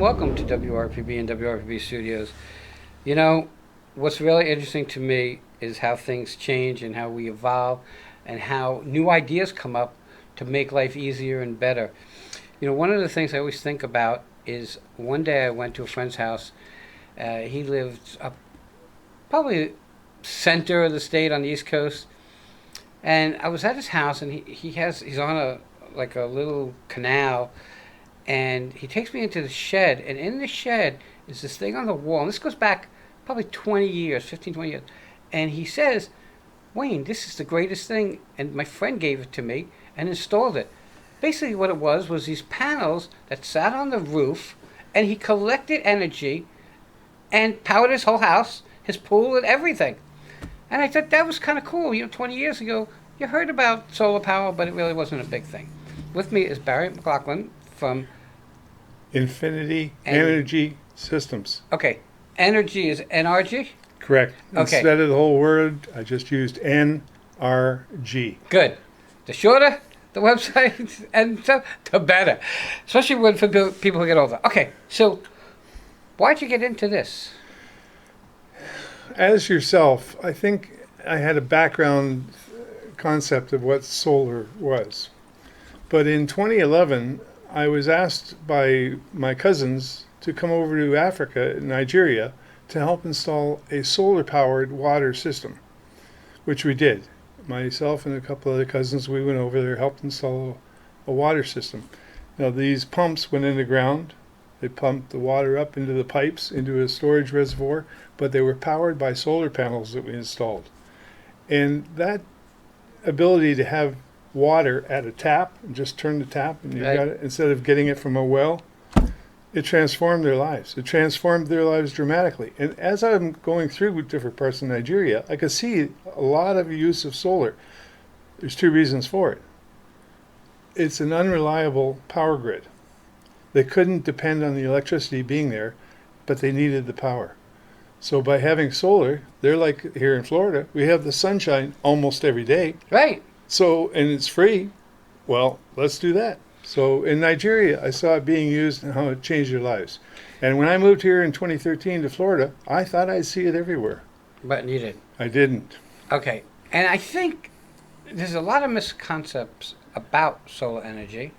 welcome to WRPB and WRPB Studios. You know, what's really interesting to me is how things change and how we evolve and how new ideas come up to make life easier and better. You know, one of the things I always think about is one day I went to a friend's house. He lived up probably center of the state on the East Coast. And I was at his house, and he's on a little canal, and he takes me into the shed, and in the shed is this thing on the wall, and this goes back probably 20 years, 15, 20 years, and he says, Wayne, this is the greatest thing, and my friend gave it to me and installed it. Basically what it was these panels that sat on the roof, and he collected energy and powered his whole house, his pool, and everything. And I thought that was kind of cool. 20 years ago, you heard about solar power, but it really wasn't a big thing. With me is Barry McLaughlin from Infinity NRG Systems. Okay. Energy is NRG? Correct. Okay. Instead of the whole word, I just used NRG. Good. The shorter the website, and the better. Especially when for people who get older. Okay, so why'd you get into this? As yourself, I think I had a background concept of what solar was. But in 2011, I was asked by my cousins to come over to Africa, Nigeria, to help install a solar-powered water system, which we did. Myself and a couple other cousins, we went over there, helped install a water system. Now, these pumps went in the ground. They pumped the water up into the pipes, into a storage reservoir, but they were powered by solar panels that we installed. And that ability to have water at a tap, and just turn the tap, and you got it, instead of getting it from a well, it transformed their lives. It transformed their lives dramatically. And as I'm going through with different parts of Nigeria, I could see a lot of use of solar. There's two reasons for it. It's an unreliable power grid. They couldn't depend on the electricity being there, but they needed the power. So by having solar, they're like here in Florida, we have the sunshine almost every day. Right. So, and it's free. Well, let's do that. So in Nigeria, I saw it being used and how it changed their lives. And when I moved here in 2013 to Florida, I thought I'd see it everywhere. But you didn't. I didn't. Okay. And I think there's a lot of misconceptions about solar energy.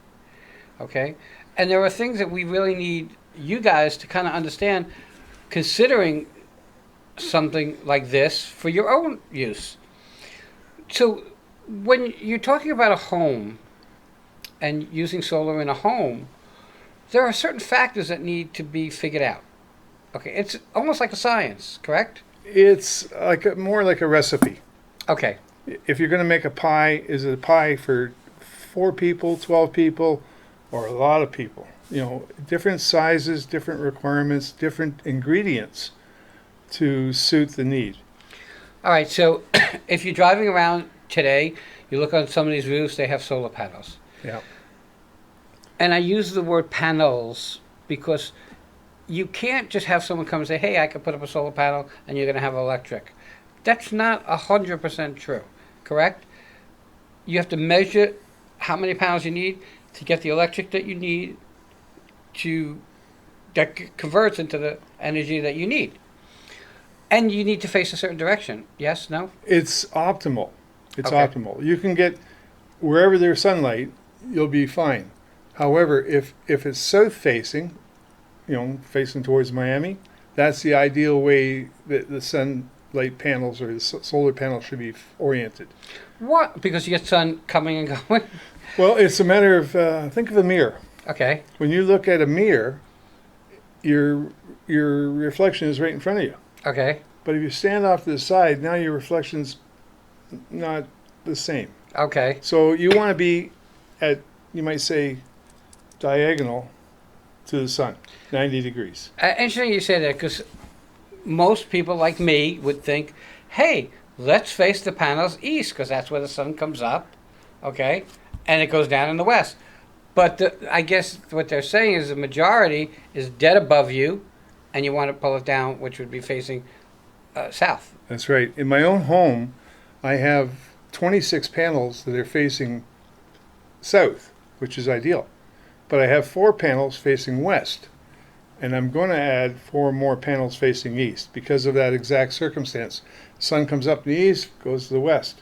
Okay. And there are things that we really need you guys to kind of understand, considering something like this for your own use. So when you're talking about a home and using solar in a home, there are certain factors that need to be figured out. Okay, it's almost like a science, correct? It's like more like a recipe. Okay. If you're going to make a pie, is it a pie for 4 people, 12 people, or a lot of people? Different sizes, different requirements, different ingredients to suit the need. All right, so if you're driving around today, you look on some of these roofs, they have solar panels. Yeah. And I use the word panels because you can't just have someone come and say, hey, I can put up a solar panel and you're going to have electric. That's not 100% true, correct? You have to measure how many panels you need to get the electric that you need that converts into the energy that you need. And you need to face a certain direction. Yes, no? It's optimal. It's Okay. optimal. You can get wherever there's sunlight, you'll be fine. However, if it's south facing, facing towards Miami, that's the ideal way that the sunlight panels or the solar panels should be oriented. What? Because you get sun coming and going? Well, it's a matter of, think of a mirror. Okay. When you look at a mirror, your reflection is right in front of you. Okay. But if you stand off to the side, now your reflection's not the same. Okay. So you want to be at, you might say, diagonal to the sun, 90 degrees. Interesting you say that because most people like me would think, hey, let's face the panels east because that's where the sun comes up, okay, and it goes down in the west. But I guess what they're saying is the majority is dead above you, and you want to pull it down, which would be facing south. That's right. In my own home, I have 26 panels that are facing south, which is ideal. But I have 4 panels facing west. and I'm going to add 4 more panels facing east because of that exact circumstance. Sun comes up in the east, goes to the west.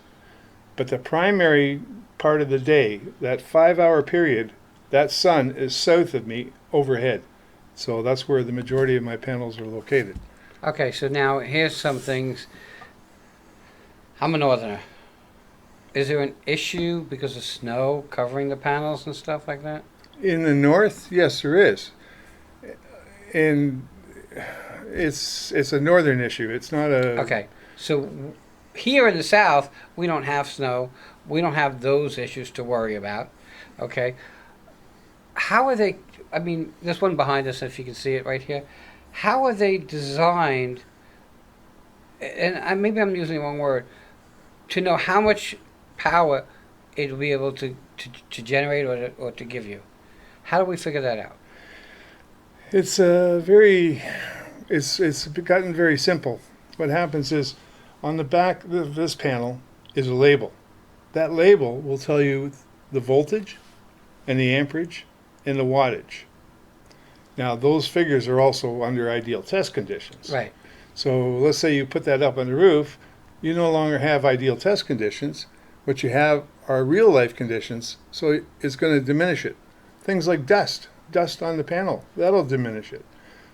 But the primary part of the day, that 5-hour period, that sun is south of me overhead. So that's where the majority of my panels are located. Okay, so now here's some things. I'm a northerner. Is there an issue because of snow covering the panels and stuff like that? In the north, yes, there is. And it's a northern issue. It's not a... Okay, so here in the south, we don't have snow. We don't have those issues to worry about. Okay, how are they? I mean, this one behind us, if you can see it right here. How are they designed? And maybe I'm using the wrong word. To know how much power it'll be able to generate or to give you. How do we figure that out? It's it's gotten very simple. What happens is on the back of this panel is a label. That label will tell you the voltage and the amperage and the wattage. Now those figures are also under ideal test conditions. Right. So let's say you put that up on the roof, you no longer have ideal test conditions. What you have are real life conditions, so it's going to diminish it. Things like dust on the panel, that'll diminish it.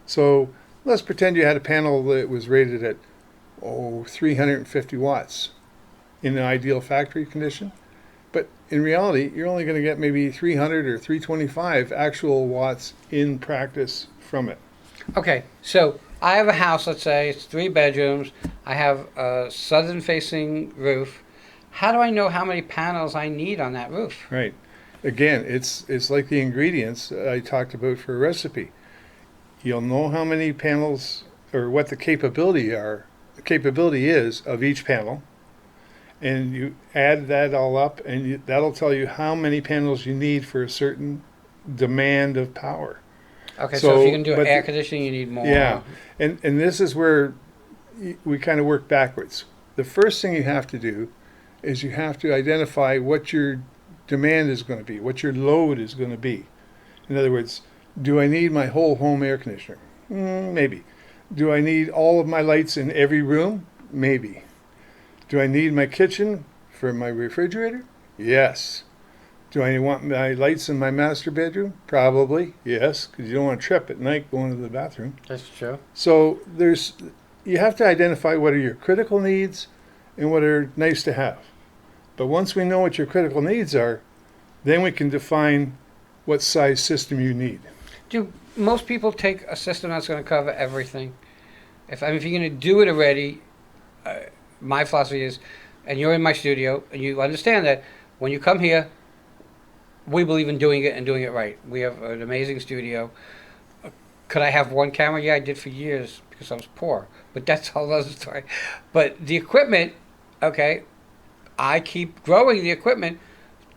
So let's pretend you had a panel that was rated at 350 watts in an ideal factory condition. But in reality, you're only going to get maybe 300 or 325 actual watts in practice from it. Okay, so I have a house, let's say, it's 3 bedrooms. I have a southern facing roof. How do I know how many panels I need on that roof? Right. Again, it's like the ingredients I talked about for a recipe. You'll know how many panels or what the capability is of each panel, and you add that all up, and that'll tell you how many panels you need for a certain demand of power. Okay, so if you're going to do air conditioning, you need more. Yeah, and this is where we kind of work backwards. The first thing you have to do is you have to identify what your demand is going to be, what your load is going to be. In other words, do I need my whole home air conditioner? Maybe. Do I need all of my lights in every room? Maybe. Do I need my kitchen for my refrigerator? Yes. Do I want my lights in my master bedroom? Probably, yes, because you don't want to trip at night going to the bathroom. That's true. So you have to identify what are your critical needs and what are nice to have. But once we know what your critical needs are, then we can define what size system you need. Do most people take a system that's going to cover everything? If you're going to do it already, my philosophy is, and you're in my studio, and you understand that when you come here, we believe in doing it and doing it right. We have an amazing studio. Could I have one camera? Yeah, I did for years because I was poor. But that's a whole other story. But the equipment, okay, I keep growing the equipment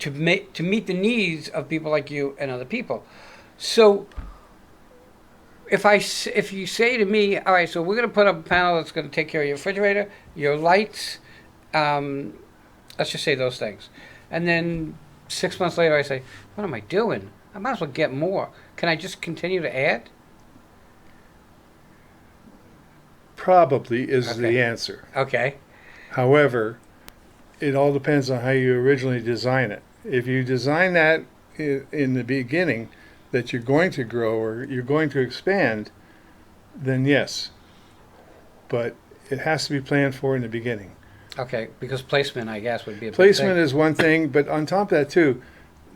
to meet the needs of people like you and other people. So if you say to me, all right, so we're going to put up a panel that's going to take care of your refrigerator, your lights, let's just say those things. And then 6 months later I say, what am I doing? I might as well get more. Can I just continue to add? Probably is Okay. the answer. Okay. However, it all depends on how you originally design it. If you design that in the beginning that you're going to grow or you're going to expand, then yes. But it has to be planned for in the beginning. Okay, because placement, I guess, would be a big Placement thing. is one thing, but on top of that too,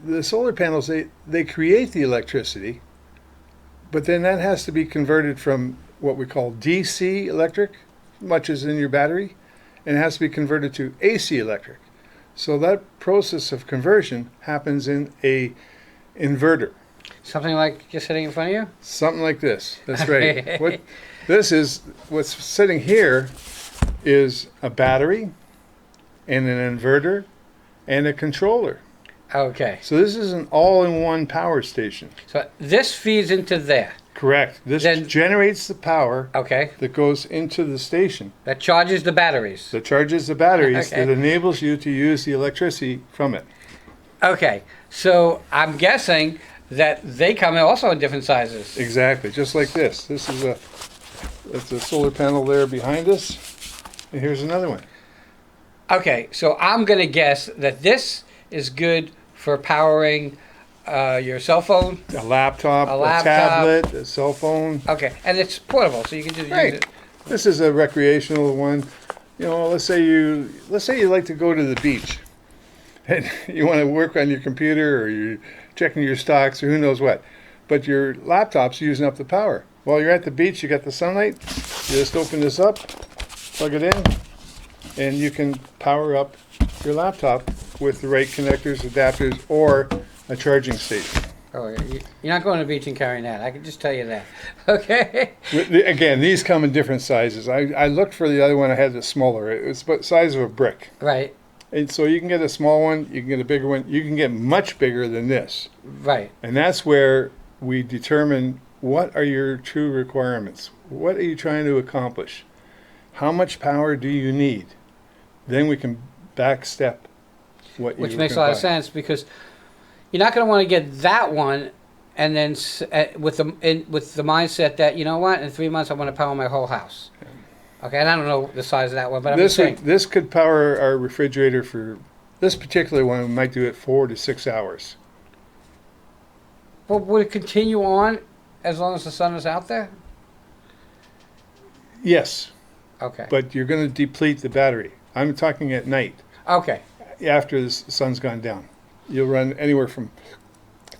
the solar panels, they create the electricity, but then that has to be converted from what we call DC electric, much as in your battery, and it has to be converted to AC electric. So that process of conversion happens in a inverter. Something like just sitting in front of you? Something like this. That's right. What's sitting here is a battery and an inverter and a controller. Okay. So this is an all-in-one power station. So this feeds into there. Correct. This Then- generates the power Okay. that goes into the station, That charges the batteries. that charges the batteries, Okay. that enables you to use the electricity from it. Okay. So I'm guessing that they come in also in different sizes. Exactly, just like this. That's a solar panel there behind us. And here's another one. Okay, so I'm going to guess that this is good for powering your cell phone. A laptop, A a laptop. tablet, a cell phone. Okay, and it's portable, so you can just use Right. it. This is a recreational one. You know, let's say you like to go to the beach, and you want to work on your computer, or you're checking your stocks, or who knows what, but your laptop's using up the power. While you're at the beach, you got the sunlight. You just open this up, plug it in, and you can power up your laptop with the right connectors, adapters, or a charging station. Oh, you're not going to the beach and carrying that. I can just tell you that. Okay. Again, these come in different sizes. I looked for the other one. I had the smaller. It was the size of a brick. Right. And so you can get a small one, you can get a bigger one, you can get much bigger than this. Right. And that's where we determine what are your true requirements. What are you trying to accomplish? How much power do you need? Then we can backstep what you Which makes a lot of sense, because you're not going to want to get that one and then with the mindset that, you know what, in 3 months I want to power my whole house. Okay, and I don't know the size of that one, but I'm just saying. This could power our refrigerator for, this particular one, we might do it 4 to 6 hours. Well, would it continue on as long as the sun is out there? Yes, Okay. but you're going to deplete the battery. I'm talking at night, Okay. after the sun's gone down. You'll run anywhere from,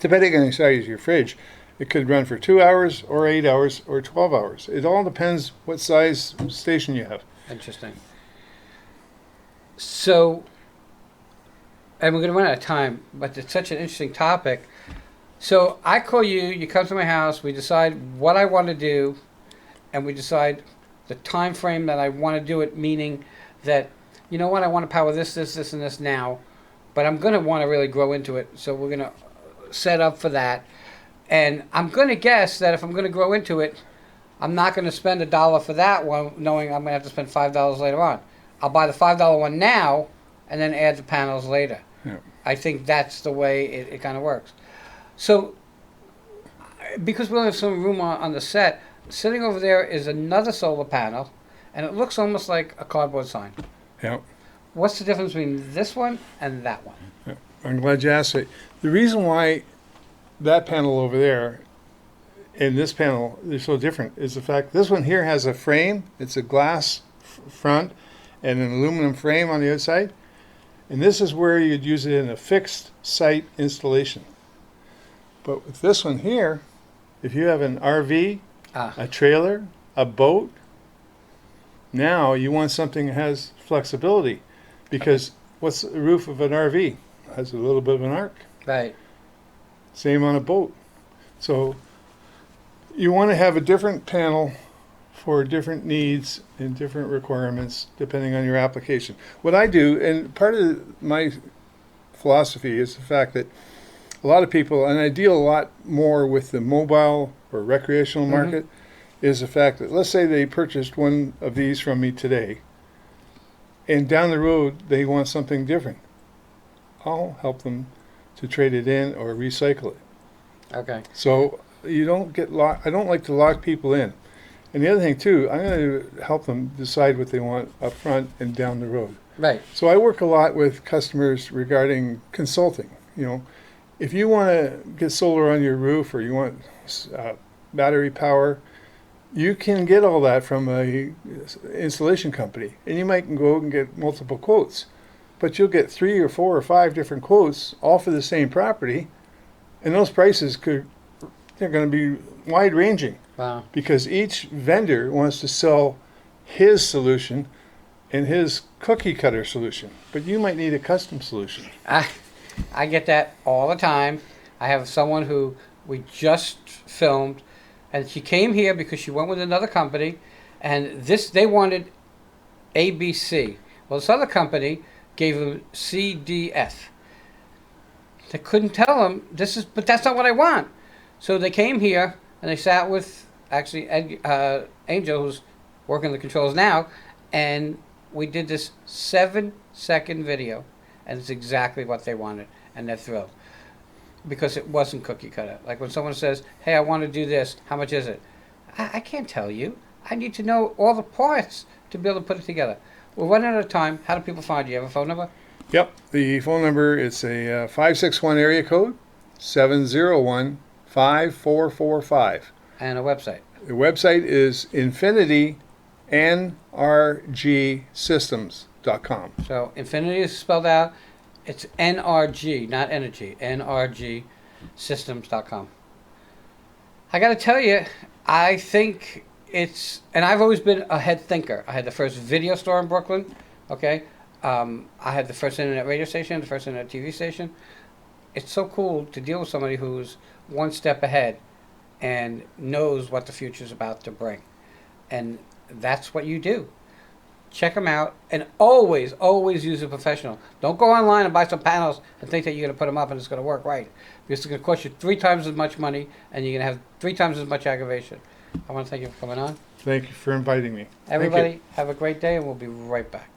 depending on the size of your fridge, it could run for 2 hours or 8 hours or 12 hours. It all depends what size station you have. Interesting. So, and we're going to run out of time, but it's such an interesting topic. So I call you, you come to my house, we decide what I want to do, and we decide the time frame that I want to do it, meaning that, you know what, I want to power this, and this now, but I'm going to want to really grow into it, so we're going to set up for that. And I'm going to guess that if I'm going to grow into it, I'm not going to spend $1 for that one, knowing I'm going to have to spend $5 later on. I'll buy the $5 one now, and then add the panels later. Yeah. I think that's the way it kind of works. So, because we only have some room on the set, sitting over there is another solar panel, and it looks almost like a cardboard sign. Yeah. What's the difference between this one and that one? Yeah. I'm glad you asked it. The reason why that panel over there and this panel, they're so different, is the fact this one here has a frame. It's a glass front and an aluminum frame on the outside. And this is where you'd use it in a fixed site installation. But with this one here, if you have an RV, a trailer, a boat, now you want something that has flexibility, because what's the roof of an RV? It has a little bit of an arc. Right. Same on a boat. So you want to have a different panel for different needs and different requirements depending on your application. What I do, and part of my philosophy is the fact that a lot of people, and I deal a lot more with the mobile or recreational market, is the fact that, let's say they purchased one of these from me today, and down the road they want something different. I'll help them to trade it in or recycle it. Okay. So you don't get locked. I don't like to lock people in. And the other thing too, I'm going to help them decide what they want up front and down the road. Right. So I work a lot with customers regarding consulting. You know, if you want to get solar on your roof or you want battery power, you can get all that from a installation company, and you might go and get multiple quotes, but you'll get 3 or 4 or 5 different quotes, all for the same property, and they're going to be wide ranging. Wow. Because each vendor wants to sell his solution and his cookie cutter solution, but you might need a custom solution. I get that all the time. I have someone who we just filmed, and she came here because she went with another company, and they wanted ABC. Well, this other company gave them CDF. They couldn't tell them but that's not what I want. So they came here and they sat with actually Angel, who's working the controls now, and we did this 7-second video, and it's exactly what they wanted, and they're thrilled. because it wasn't cookie cutter. Like when someone says, "Hey, I want to do this. How much is it?" I can't tell you. I need to know all the parts to be able to put it together. We're running out of time. How do people find you? You have a phone number? Yep. The phone number is a 561 area code 701-5445. And a website. The website is InfinityNRG Systems.com. So Infinity is spelled out. It's NRG, not energy. NRG Systems.com. I got to tell you, I think it's, and I've always been a head thinker. I had the first video store in Brooklyn, okay? I had the first internet radio station, the first internet TV station. It's so cool to deal with somebody who's one step ahead and knows what the future's about to bring. And that's what you do. Check them out, and always, always use a professional. Don't go online and buy some panels and think that you're going to put them up and it's going to work right. Because it's going to cost you 3 times as much money, and you're going to have 3 times as much aggravation. I want to thank you for coming on. Thank you for inviting me. Everybody, have a great day, and we'll be right back.